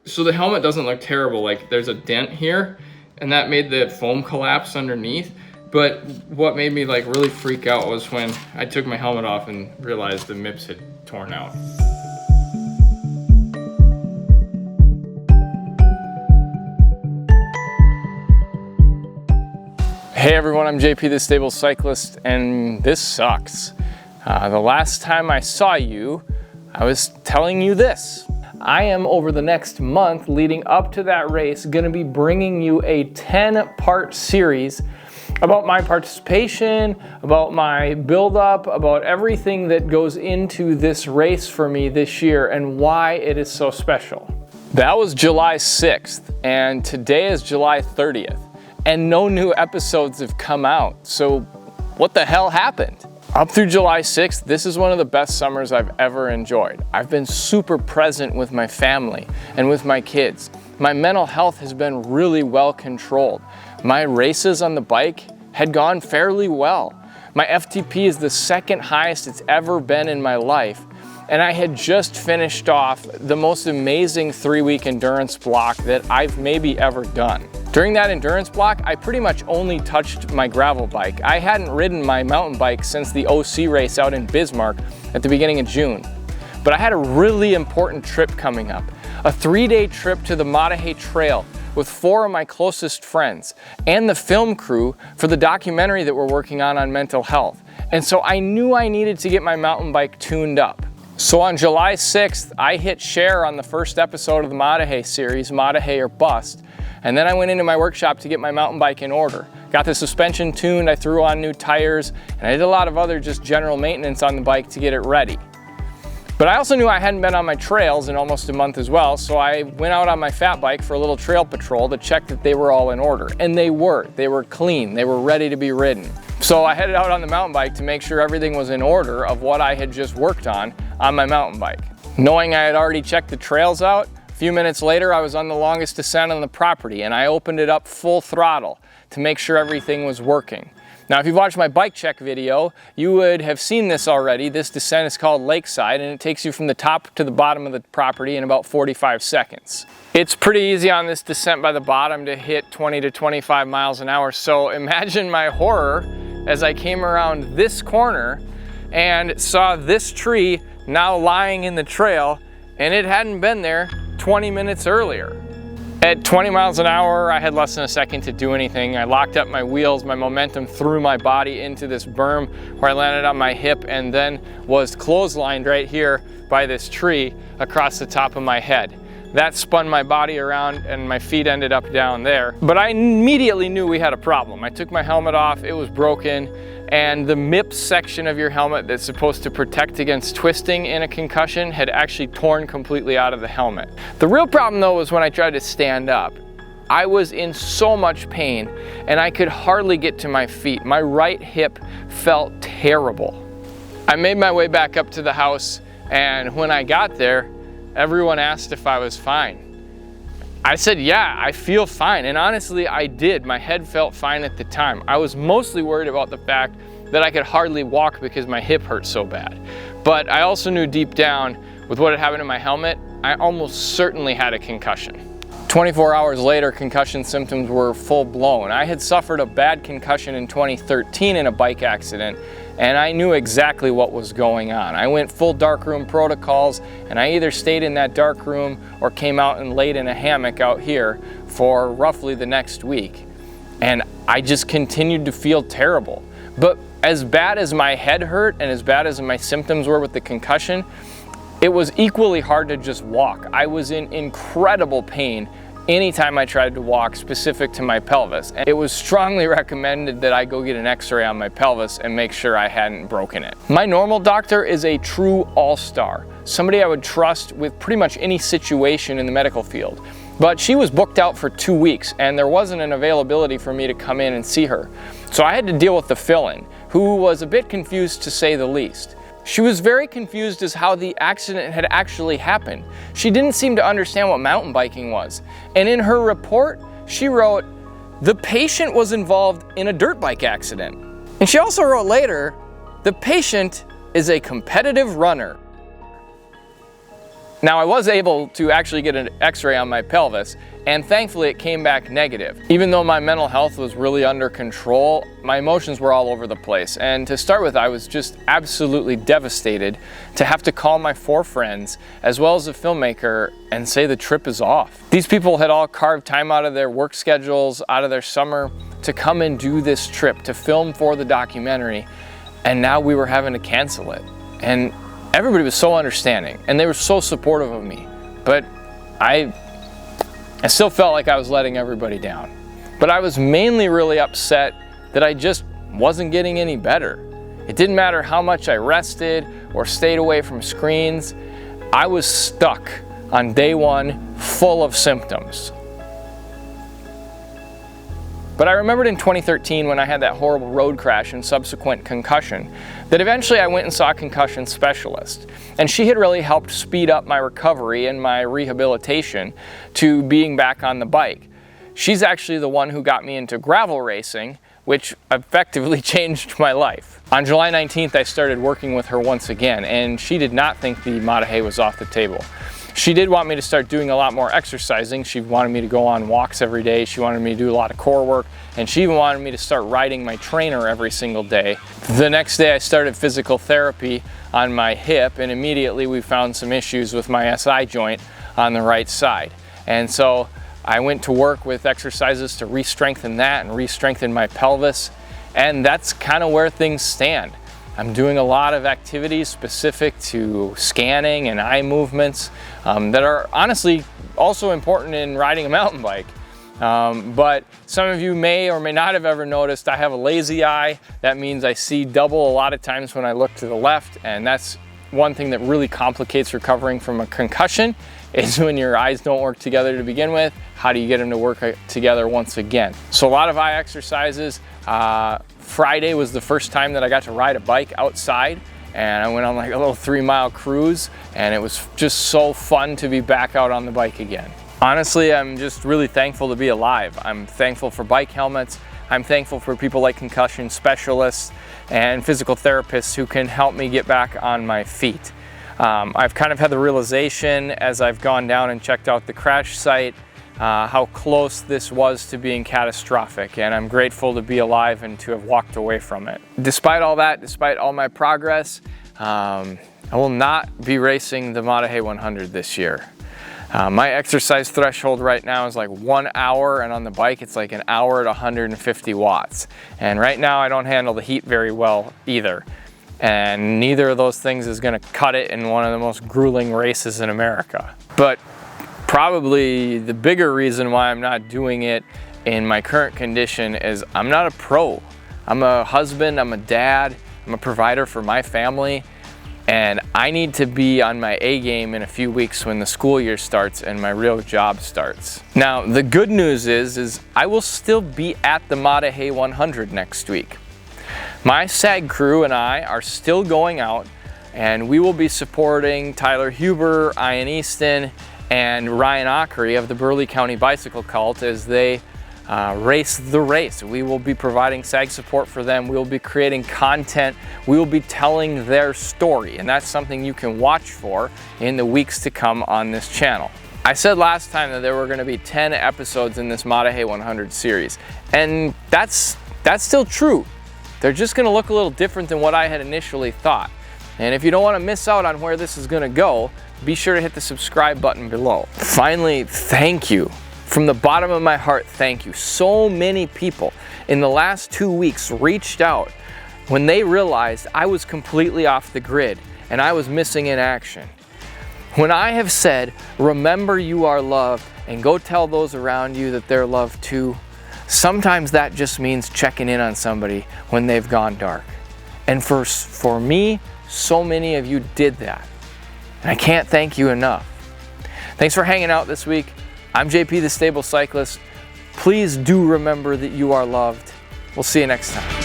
So the helmet doesn't look terrible. Like there's a dent here and that made the foam collapse underneath. But what made me like really freak out was when I took my helmet off and realized the MIPS had torn out. Hey everyone, I'm JP the Stable Cyclist, and this sucks. The last time I saw you, I was telling you this. I am, over the next month leading up to that race, gonna be bringing you a 10-part series about my participation, about my build-up, about everything that goes into this race for me this year and why it is so special. That was July 6th, and today is July 30th. And no new episodes have come out. So what the hell happened? Up through July 6th, this is one of the best summers I've ever enjoyed. I've been super present with my family and with my kids. My mental health has been really well controlled. My races on the bike had gone fairly well. My FTP is the second highest it's ever been in my life. And I had just finished off the most amazing 3-week endurance block that I've maybe ever done. During that endurance block, I pretty much only touched my gravel bike. I hadn't ridden my mountain bike since the OC race out in Bismarck at the beginning of June. But I had a really important trip coming up, a 3-day trip to the Maah Daah Hey trail with 4 of my closest friends and the film crew for the documentary that we're working on mental health. And so I knew I needed to get my mountain bike tuned up. So on July 6th, I hit share on the first episode of the Maah Daah Hey series, Maah Daah Hey or Bust. And then I went into my workshop to get my mountain bike in order. Got the suspension tuned, I threw on new tires, and I did a lot of other just general maintenance on the bike to get it ready. But I also knew I hadn't been on my trails in almost a month as well, so I went out on my fat bike for a little trail patrol to check that they were all in order. And they were clean, they were ready to be ridden. So I headed out on the mountain bike to make sure everything was in order of what I had just worked on my mountain bike. Knowing I had already checked the trails out, a few minutes later I was on the longest descent on the property and I opened it up full throttle to make sure everything was working. Now if you've watched my bike check video, you would have seen this already. This descent is called Lakeside and it takes you from the top to the bottom of the property in about 45 seconds. It's pretty easy on this descent by the bottom to hit 20 to 25 miles an hour, so imagine my horror as I came around this corner and saw this tree now lying in the trail, and it hadn't been there 20 minutes earlier. At 20 miles an hour, I had less than a second to do anything. I locked up my wheels, my momentum threw my body into this berm where I landed on my hip and then was clotheslined right here by this tree across the top of my head. That spun my body around and my feet ended up down there. But I immediately knew we had a problem. I took my helmet off, it was broken, and the MIPS section of your helmet that's supposed to protect against twisting in a concussion had actually torn completely out of the helmet. The real problem though was when I tried to stand up. I was in so much pain and I could hardly get to my feet. My right hip felt terrible. I made my way back up to the house, and when I got there, everyone asked if I was fine. I said, yeah, I feel fine. And honestly, I did. My head felt fine at the time. I was mostly worried about the fact that I could hardly walk because my hip hurt so bad. But I also knew deep down, with what had happened to my helmet, I almost certainly had a concussion. 24 hours later, concussion symptoms were full blown. I had suffered a bad concussion in 2013 in a bike accident, and I knew exactly what was going on. I went full darkroom protocols, and I either stayed in that dark room or came out and laid in a hammock out here for roughly the next week. And I just continued to feel terrible. But as bad as my head hurt and as bad as my symptoms were with the concussion, it was equally hard to just walk. I was in incredible pain anytime I tried to walk, specific to my pelvis. And it was strongly recommended that I go get an x-ray on my pelvis and make sure I hadn't broken it. My normal doctor is a true all-star, somebody I would trust with pretty much any situation in the medical field. But she was booked out for 2 weeks and there wasn't an availability for me to come in and see her. So I had to deal with the fill-in, who was a bit confused to say the least. She was very confused as how the accident had actually happened. She didn't seem to understand what mountain biking was. And in her report, she wrote, "The patient was involved in a dirt bike accident." And she also wrote later, "The patient is a competitive runner." Now, I was able to actually get an x-ray on my pelvis, and thankfully it came back negative. Even though my mental health was really under control, my emotions were all over the place. And to start with, I was just absolutely devastated to have to call my 4 friends, as well as the filmmaker, and say the trip is off. These people had all carved time out of their work schedules, out of their summer, to come and do this trip, to film for the documentary, and now we were having to cancel it. And everybody was so understanding, and they were so supportive of me, but I still felt like I was letting everybody down. But I was mainly really upset that I just wasn't getting any better. It didn't matter how much I rested or stayed away from screens. I was stuck on day 1, full of symptoms. But I remembered in 2013 when I had that horrible road crash and subsequent concussion that eventually I went and saw a concussion specialist. And she had really helped speed up my recovery and my rehabilitation to being back on the bike. She's actually the one who got me into gravel racing, which effectively changed my life. On July 19th, I started working with her once again, and she did not think the Maah Daah Hey was off the table. She did want me to start doing a lot more exercising. She wanted me to go on walks every day. She wanted me to do a lot of core work, and she even wanted me to start riding my trainer every single day. The next day I started physical therapy on my hip, and immediately we found some issues with my SI joint on the right side. And so I went to work with exercises to re-strengthen that and re-strengthen my pelvis, and that's kind of where things stand. I'm doing a lot of activities specific to scanning and eye movements that are honestly also important in riding a mountain bike. But some of you may or may not have ever noticed I have a lazy eye. That means I see double a lot of times when I look to the left, and that's one thing that really complicates recovering from a concussion is when your eyes don't work together to begin with. How do you get them to work together once again? So a lot of eye exercises. Friday was the first time that I got to ride a bike outside, and I went on like a little 3-mile cruise, and it was just so fun to be back out on the bike again. Honestly, I'm just really thankful to be alive. I'm thankful for bike helmets. I'm thankful for people like concussion specialists and physical therapists who can help me get back on my feet. I've kind of had the realization as I've gone down and checked out the crash site how close this was to being catastrophic, and I'm grateful to be alive and to have walked away from it. Despite all that, despite all my progress, I will not be racing the Maah Daah Hey 100 this year. My exercise threshold right now is like 1 hour, and on the bike it's like an hour at 150 watts. And right now I don't handle the heat very well either. And neither of those things is gonna cut it in one of the most grueling races in America. But probably the bigger reason why I'm not doing it in my current condition is I'm not a pro. I'm a husband, I'm a dad, I'm a provider for my family, and I need to be on my A game in a few weeks when the school year starts and my real job starts. Now, the good news is I will still be at the Maah Daah Hey 100 next week. My SAG crew and I are still going out, and we will be supporting Tyler Huber, Ian Easton, and Ryan Ockery of the Burleigh County Bicycle Cult as they race the race. We will be providing SAG support for them. We will be creating content. We will be telling their story, and that's something you can watch for in the weeks to come on this channel. I said last time that there were going to be 10 episodes in this Maah Daah Hey 100 series, and that's still true. They're just going to look a little different than what I had initially thought. And if you don't want to miss out on where this is going to go, be sure to hit the subscribe button below. Finally, thank you. From the bottom of my heart, thank you. So many people in the last 2 weeks reached out when they realized I was completely off the grid and I was missing in action. When I have said, remember you are loved and go tell those around you that they're loved too, sometimes that just means checking in on somebody when they've gone dark. And for me, so many of you did that. And I can't thank you enough. Thanks for hanging out this week. I'm JP the Stable Cyclist. Please do remember that you are loved. We'll see you next time.